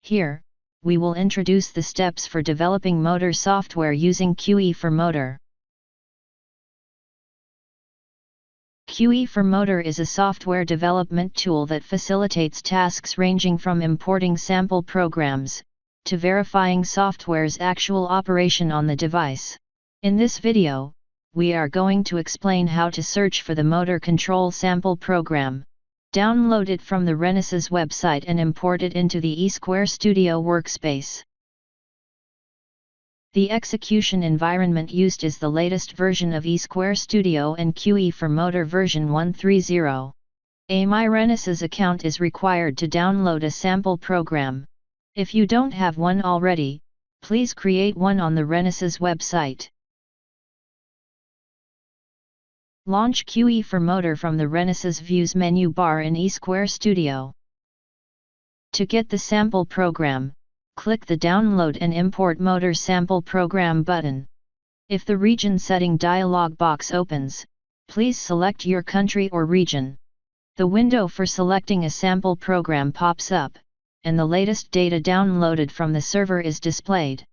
Here, we will introduce the steps for developing motor software using QE4Motor. QE4Motor is a software development tool that facilitates tasks ranging from importing sample programs, to verifying software's actual operation on the device. In this video, we are going to explain how to search for the motor control sample program, download it from the Renesas website and import it into the eSquare Studio workspace. The execution environment used is the latest version of eSquare Studio and QE4Motor version 1.3.0. A My Renesas account is required to download a sample program. If you don't have one already, please create one on the Renesas website. Launch QE4Motor from the Renesas Views menu bar in eSquare Studio. To get the sample program, click the Download and Import Motor Sample Program button. If the region setting dialog box opens, please select your country or region. The window for selecting a sample program pops up, and the latest data downloaded from the server is displayed.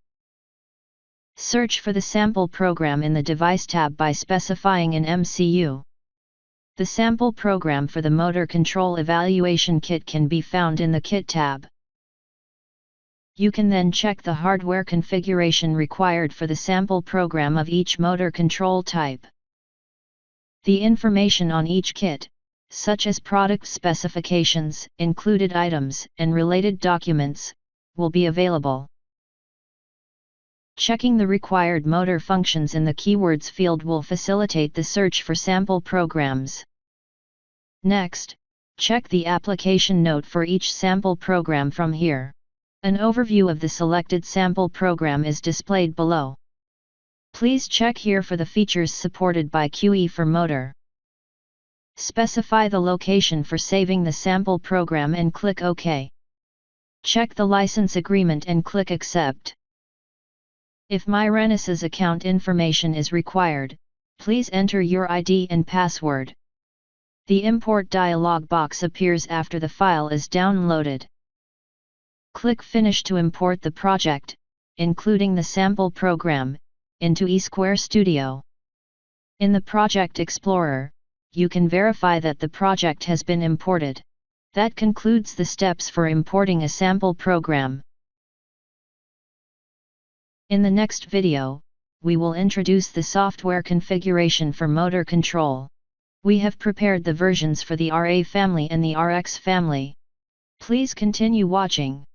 Search for the sample program in the Device tab by specifying an MCU. The sample program for the Motor Control Evaluation Kit can be found in the Kit tab. You can then check the hardware configuration required for the sample program of each motor control type. The information on each kit, such as product specifications, included items, and related documents, will be available. Checking the required motor functions in the Keywords field will facilitate the search for sample programs. Next, check the application note for each sample program from here. An overview of the selected sample program is displayed below. Please check here for the features supported by QE4Motor. Specify the location for saving the sample program and click OK. Check the license agreement and click Accept. If My Renesas account information is required, please enter your ID and password. The import dialog box appears after the file is downloaded. Click Finish to import the project, including the sample program, into eSquare Studio. In the Project Explorer, you can verify that the project has been imported. That concludes the steps for importing a sample program. In the next video, we will introduce the software configuration for motor control. We have prepared the versions for the RA family and the RX family. Please continue watching.